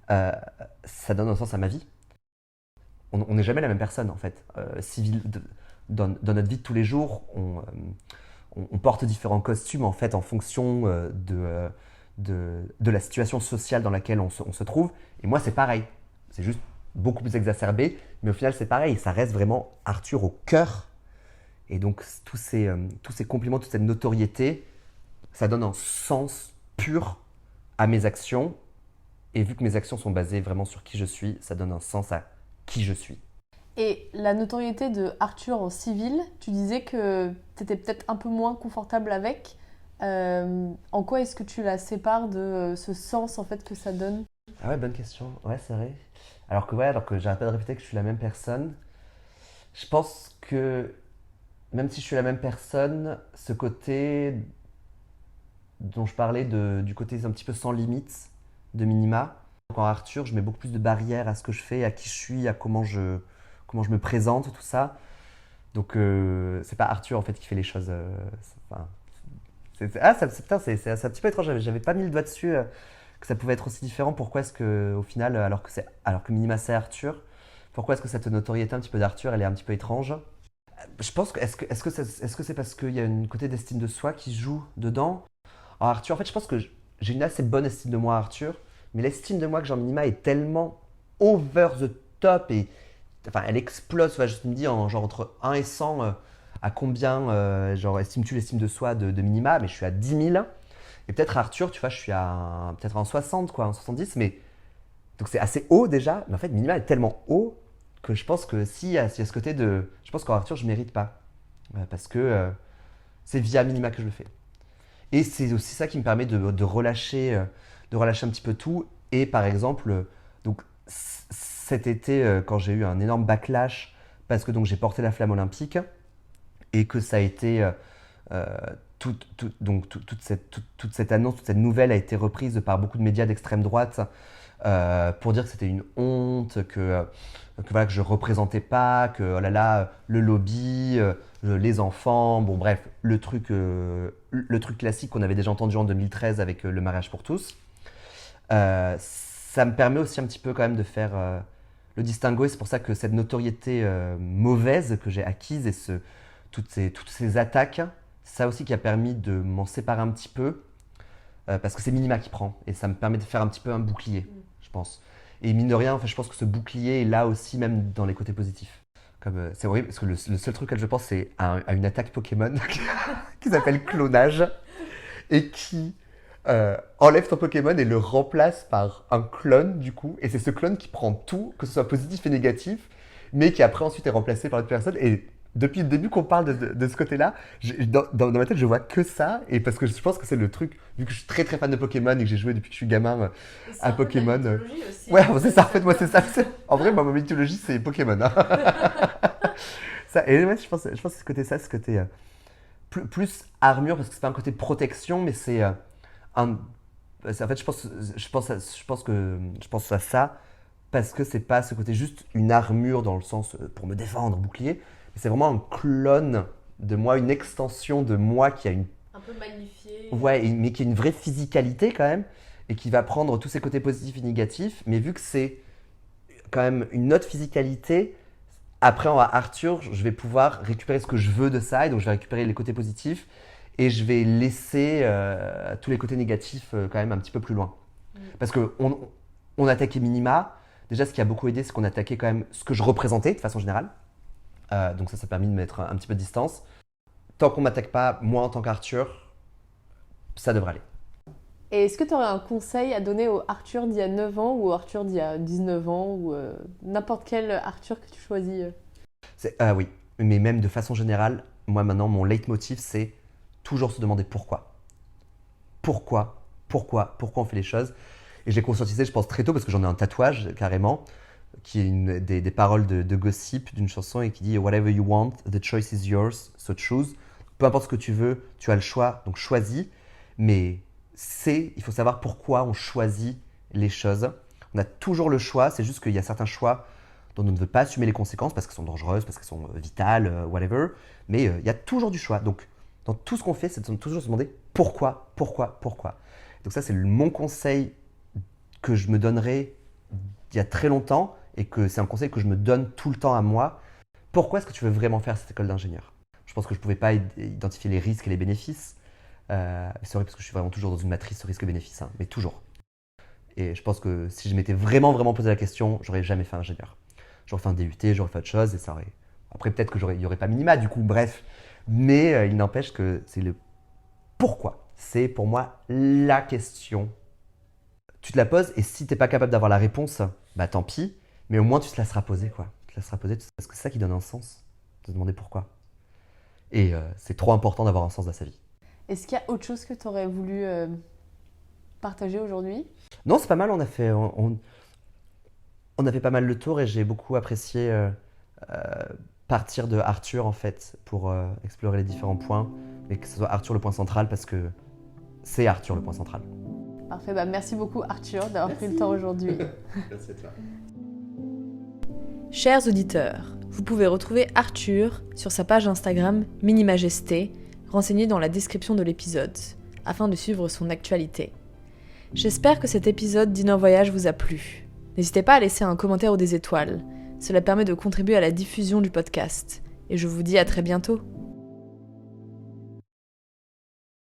ça donne un sens à ma vie. On n'est jamais la même personne en fait. Dans notre vie de tous les jours, on porte différents costumes en fait en fonction de la situation sociale dans laquelle on se trouve. Et moi, c'est pareil. C'est juste beaucoup plus exacerbé, mais au final, c'est pareil. Ça reste vraiment Arthur au cœur. Et donc, tous ces compliments, toute cette notoriété, ça donne un sens pur à mes actions. Et vu que mes actions sont basées vraiment sur qui je suis, ça donne un sens à qui je suis. Et la notoriété de Arthur en civil, tu disais que tu étais peut-être un peu moins confortable avec. En quoi est-ce que tu la sépares de ce sens en fait que ça donne? Ah ouais, bonne question. Ouais, c'est vrai. Alors que j'arrête pas de répéter que je suis la même personne. Je pense que même si je suis la même personne, ce côté dont je parlais du côté un petit peu sans limite de Minima, quand Arthur, je mets beaucoup plus de barrières à ce que je fais, à qui je suis, à comment je me présente, tout ça. Donc c'est pas Arthur en fait qui fait les choses. Enfin, putain, c'est un petit peu étrange. J'avais pas mis le doigt dessus que ça pouvait être aussi différent. Pourquoi est-ce que au final, alors que Minima c'est Arthur, pourquoi est-ce que cette notoriété un petit peu d'Arthur, elle est un petit peu étrange? Je pense que est-ce que c'est parce qu'il y a une côté d'estime de soi qui joue dedans? Alors Arthur, en fait, je pense que j'ai une assez bonne estime de moi, Arthur, mais l'estime de moi que j'ai en Minima est tellement over the top et enfin, elle explose. Tu vois, je me dis genre entre 1 et 100, à combien genre estimes-tu l'estime de soi de Minima? Mais je suis à 10 000. Et peut-être Arthur, tu vois, je suis à peut-être en 60, quoi, en 70, mais donc c'est assez haut déjà. Mais en fait, Minima est tellement haut que je pense que s'il y a ce côté de. Je pense qu'en Arthur, je ne mérite pas. Parce que c'est via Minima que je le fais. Et c'est aussi ça qui me permet de relâcher un petit peu tout. Et par exemple, donc cet été, quand j'ai eu un énorme backlash, parce que donc j'ai porté la flamme olympique, et que ça a été euh, toute cette annonce, toute cette nouvelle a été reprise par beaucoup de médias d'extrême droite pour dire que c'était une honte, voilà, que je représentais pas, que oh là là, le lobby, les enfants, bon bref, le truc classique qu'on avait déjà entendu en 2013 avec le mariage pour tous. Ça me permet aussi un petit peu quand même de faire le distinguo, et c'est pour ça que cette notoriété mauvaise que j'ai acquise et toutes ces attaques, ça aussi qui a permis de m'en séparer un petit peu, parce que c'est Minima qui prend, et ça me permet de faire un petit peu un bouclier, je pense. Et mine de rien, en fait, je pense que ce bouclier est là aussi, même dans les côtés positifs. Comme, c'est horrible, parce que le seul truc auquel je pense, c'est à une attaque Pokémon qui s'appelle clonage, et qui enlève ton Pokémon et le remplace par un clone, du coup. Et c'est ce clone qui prend tout, que ce soit positif et négatif, mais qui après ensuite est remplacé par l'autre personne. Et depuis le début qu'on parle de ce côté-là, dans ma tête, je vois que ça. Et parce que je pense que c'est le truc, vu que je suis très très fan de Pokémon et que j'ai joué depuis que je suis gamin à Pokémon. Aussi, ouais, c'est ça, en fait, moi c'est ça. En vrai, ma mythologie, c'est Pokémon. Hein. Ça, et ouais, je pense que c'est ce côté ce côté plus armure, parce que c'est pas un côté protection, mais c'est en fait, je pense à ça parce que c'est pas ce côté juste une armure dans le sens pour me défendre, bouclier, mais c'est vraiment un clone de moi, une extension de moi qui a une. Un peu magnifié. Ouais, mais qui a une vraie physicalité quand même, et qui va prendre tous ses côtés positifs et négatifs, mais vu que c'est quand même une autre physicalité, après en Arthur, je vais pouvoir récupérer ce que je veux de ça, et donc je vais récupérer les côtés positifs. Et je vais laisser tous les côtés négatifs quand même un petit peu plus loin. Parce qu'on attaquait Minima. Déjà, ce qui a beaucoup aidé, c'est qu'on attaquait quand même ce que je représentais de façon générale. Donc ça a permis de mettre un petit peu de distance. Tant qu'on ne m'attaque pas, moi en tant qu'Arthur, ça devrait aller. Et est-ce que tu aurais un conseil à donner au Arthur d'il y a 9 ans ou au Arthur d'il y a 19 ans ou n'importe quel Arthur que tu choisis? Oui, mais même de façon générale, moi maintenant, mon leitmotiv, c'est toujours se demander pourquoi. Pourquoi on fait les choses. Et j'ai conscientisé, je pense, très tôt, parce que j'en ai un tatouage carrément, qui est des paroles de Gossip d'une chanson et qui dit « Whatever you want, the choice is yours, so choose ». Peu importe ce que tu veux, tu as le choix, donc choisis. Mais il faut savoir pourquoi on choisit les choses. On a toujours le choix, c'est juste qu'il y a certains choix dont on ne veut pas assumer les conséquences parce qu'elles sont dangereuses, parce qu'elles sont vitales, whatever. Mais il y a toujours du choix. Donc, dans tout ce qu'on fait, c'est de toujours se demander pourquoi. Donc ça, c'est mon conseil que je me donnerai il y a très longtemps et que c'est un conseil que je me donne tout le temps à moi. Pourquoi est-ce que tu veux vraiment faire cette école d'ingénieur ? Je pense que je ne pouvais pas identifier les risques et les bénéfices. C'est vrai parce que je suis vraiment toujours dans une matrice risque-bénéfice, mais toujours. Et je pense que si je m'étais vraiment posé la question, j'aurais jamais fait ingénieur. J'aurais fait un DUT, j'aurais fait autre chose et ça aurait... Après peut-être qu'il n'y aurait pas minima du coup, bref. Mais il n'empêche que c'est le pourquoi. C'est pour moi la question. Tu te la poses et si tu n'es pas capable d'avoir la réponse, bah tant pis. Mais au moins tu te la seras posée quoi. Tu te la seras posée parce que c'est ça qui donne un sens. De te demander pourquoi. Et c'est trop important d'avoir un sens à sa vie. Est-ce qu'il y a autre chose que tu aurais voulu partager aujourd'hui ? Non, c'est pas mal. On a fait pas mal le tour et j'ai beaucoup apprécié partir de Arthur en fait pour explorer les différents points, mais que ce soit Arthur le point central parce que c'est Arthur le point central. Parfait, merci beaucoup Arthur d'avoir pris le temps aujourd'hui. Merci à toi. Chers auditeurs, vous pouvez retrouver Arthur sur sa page Instagram Mini Majesté, renseignée dans la description de l'épisode, afin de suivre son actualité. J'espère que cet épisode d'Inner Voyage vous a plu. N'hésitez pas à laisser un commentaire ou des étoiles. Cela permet de contribuer à la diffusion du podcast. Et je vous dis à très bientôt.